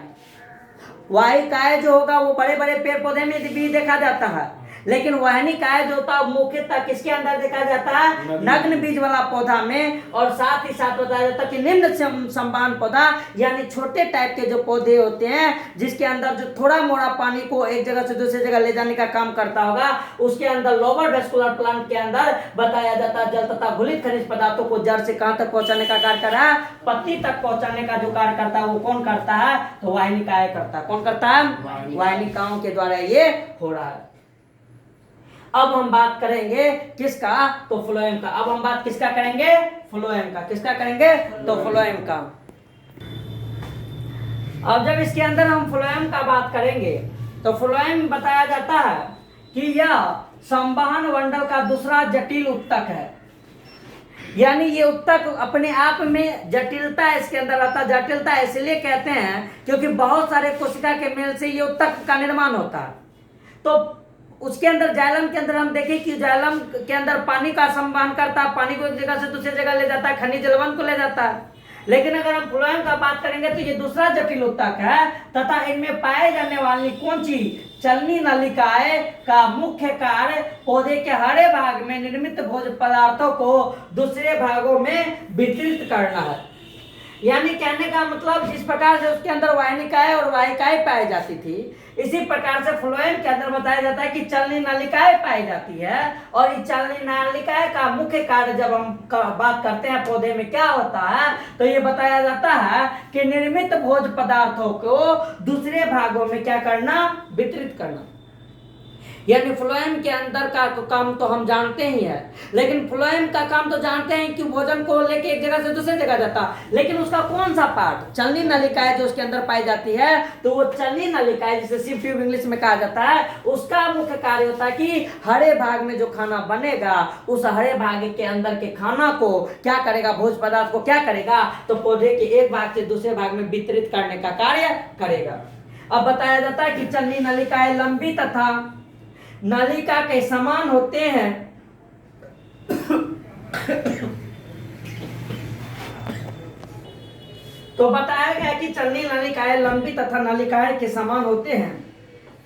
वाहिकाएं जो होगा वो बड़े बड़े पेड़ पौधे में भी देखा जाता है, लेकिन वाहिकाएं जो होता है मुख्यतः किसके अंदर देखा जाता है, नग्न बीज वाला पौधा में। और साथ ही साथ बताया जाता है कि निम्न संवहन पौधा यानी छोटे टाइप के जो पौधे होते हैं जिसके अंदर जो थोड़ा मोड़ा पानी को एक जगह से दूसरी जगह ले जाने का काम करता होगा, उसके अंदर लोअर वेस्कुलर प्लांट के अंदर बताया जाता है जल तथा घुलित खनिज पदार्थों को जड़ से कहां तक पहुंचाने का कार्य कर रहा है, पत्ती तक पहुंचाने का जो कार्य करता है वो कौन करता है, तो वाहिकाएं करता है। कौन करता है, वाहिकाओं के द्वारा ये हो रहा है। अब हम बात करेंगे किसका, तो फ्लोएम का। अब हम बात किसका करेंगे, फ्लोएम का। किसका करेंगे, तो फ्लोएम का। अब जब इसके अंदर हम फ्लोएम का बात करेंगे तो फ्लोएम बताया जाता है कि यह संवहन मंडल का दूसरा जटिल उत्तक है, यानी ये उत्तक अपने आप में जटिलता इसके अंदर आता है। जटिलता इसलिए कहते हैं क्योंकि बहुत सारे कोशिका के मेल से ये उत्तक का निर्माण होता है। तो उसके अंदर जाइलम के अंदर हम देखें कि जाइलम के अंदर पानी का संवहन करता है, पानी को एक जगह से दूसरी जगह ले जाता है, खनिज लवण को ले जाता है। लेकिन अगर हम फ्लोएम का बात करेंगे तो ये दूसरा जटिल उत्तक है, तथा इनमें पाए जाने वाली कौन सी चलनी नलिकाएं का मुख्य कार्य पौधे के हरे भाग में निर्मित भोज्य पदार्थों को दूसरे भागों में वितरित करना है। यानी कहने का मतलब जिस प्रकार से उसके अंदर वाहिकाएं और वाहिकाएं पाई जाती थी, इसी प्रकार से फ्लोएम के अंदर बताया जाता है कि चलनी नलिकाएं पाई जाती है। और इस चलनी नलिकाएं का मुख्य कार्य जब हम बात करते हैं पौधे में क्या होता है, तो ये बताया जाता है कि निर्मित भोज्य पदार्थों को दूसरे भागों में क्या करना, वितरित करना। यानी फ्लोएम के अंदर का काम तो हम जानते ही है, लेकिन फ्लोएम का काम तो जानते हैं कि भोजन को लेके एक जगह से दूसरी जगह जाता, लेकिन उसका कौन सा पार्ट, चलनी नलिकाएं जो उसके अंदर पाई जाती है, तो वो चलनी नलिकाएं जिसे सिप ट्यूब इंग्लिश में कहा जाता है, उसका मुख्य कार्य होता है कि हरे भाग में जो खाना बनेगा उस हरे भाग के अंदर के खाना को क्या करेगा, भोज्य पदार्थ को क्या करेगा, तो पौधे के एक भाग से दूसरे भाग में वितरित करने का कार्य करेगा। अब बताया जाता है कि चलनी नलिकाएं लंबी तथा नलिका के समान होते हैं। तो बताया गया कि चलनी नलिकाएं लंबी तथा नलिकाएं के समान होते हैं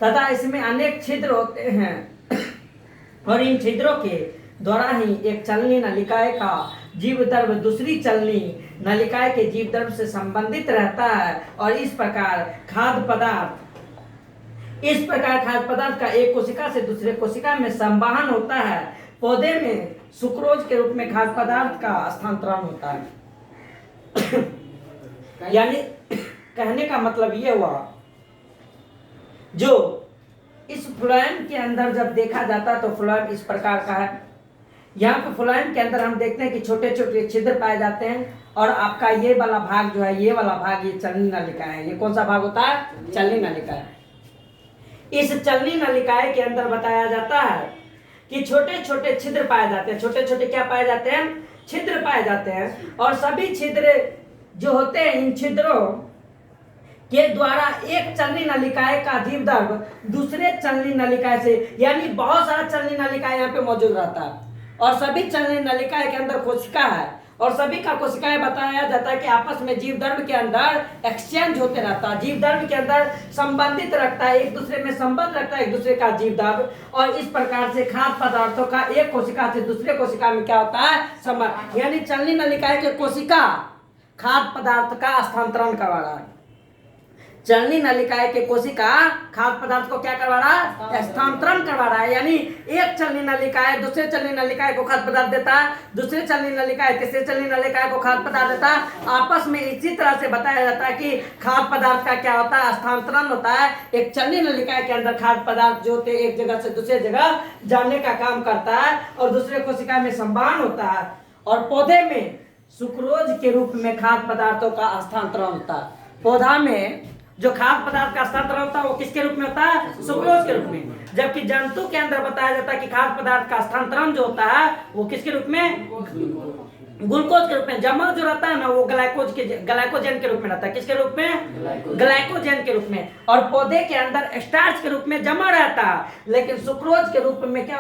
तथा इसमें अनेक छिद्र होते हैं, और इन छिद्रों के द्वारा ही एक चलनी नलिकाएं का जीव द्रव्य दूसरी चलनी नलिकाएं के जीव द्रव्य से संबंधित रहता है, और इस प्रकार खाद्य पदार्थ का एक कोशिका से दूसरे कोशिका में संवहन होता है। पौधे में सुक्रोज के रूप में खाद्य पदार्थ का स्थानांतरण होता है। यानी कहने का मतलब ये हुआ, जो इस फ्लोएम के अंदर जब देखा जाता तो फ्लोएम इस प्रकार का है। यहाँ पे फ्लोएम के अंदर हम देखते हैं कि छोटे छोटे छिद्र पाए जाते हैं, और आपका ये वाला भाग जो है, ये वाला भाग ये चलनी नलिका है। ये कौन सा भाग होता है, चलनी नलिका है। इस चलनी नलिकाएं के अंदर बताया जाता है कि छोटे छोटे छिद्र पाए जाते हैं। छोटे छोटे क्या पाए जाते हैं, छिद्र पाए जाते हैं, और सभी छिद्र जो होते हैं, इन छिद्रों के द्वारा एक चलनी नलिकाएं का जीव द्रव्य दूसरे चलनी नलिकाएं से, यानी बहुत सारा चलनी नलिकाएं यहाँ पे मौजूद रहता है, और सभी चलनी नलिकाएं के अंदर कोशिका है, और सभी का कोशिकाएं बताया जाता है कि आपस में जीव द्रव्य के अंदर एक्सचेंज होते रहता है, जीव द्रव्य के अंदर संबंधित रखता है, एक दूसरे में संबंध रखता है एक दूसरे का जीव द्रव्य। और इस प्रकार से खाद्य पदार्थों का एक कोशिका से दूसरे कोशिका में क्या होता है, संबंध। यानी चलनी नलिकाएं के कोशिका खाद्य पदार्थ का स्थानांतरण करवा रहा है, चलनी नलिकाएं के कोशिका खाद्य पदार्थ को क्या करवा रहा है, स्थानांतरण करवा रहा है। यानी एक चलनी नलिकाएं दूसरे चलनी नलिकाएं को खाद्य पदार्थ देता है, दूसरे चलनी नलिकाएं तीसरे चलनी नलिकाएं को खाद्य पदार्थ देता है। आपस में इसी तरह से बताया जाता है कि खाद्य पदार्थ का क्या होता है, स्थानांतरण होता है। एक चलनी नलिकाएं के अंदर खाद्य पदार्थ जो होते एक जगह से दूसरे जगह जाने का काम करता है और दूसरे कोशिका में संवहन होता है। और पौधे में सुक्रोज के रूप में खाद्य पदार्थों का स्थानांतरण होता है। पौधा में जो खाद्य पदार्थ का स्थानांतरण होता है वो किसके रूप में होता है, सुक्रोज के रूप में। जबकि जंतु के अंदर बताया जाता है कि खाद्य पदार्थ का स्थानांतरण जो होता है वो किसके रूप में, ग्लूकोज के रूप में। जमा जो रहता है ना वो ग्लाइकोजन के रूप में रहता है, किसके रूप में, ग्लाइकोजन के रूप में। और पौधे के अंदर स्टार्च के रूप में जमा रहता है, लेकिन सुक्रोज के रूप में क्या